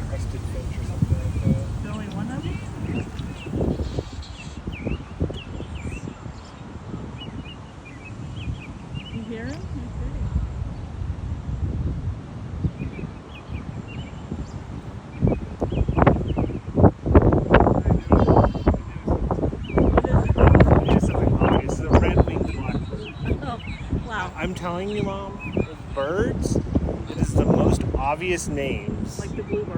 crested finch or something like that. There's only one of them? You hear him? It is something obvious. It's a red-winged blackbird. Oh, wow. I'm telling you, Mom, with birds, it is the most obvious names. Like the bluebird.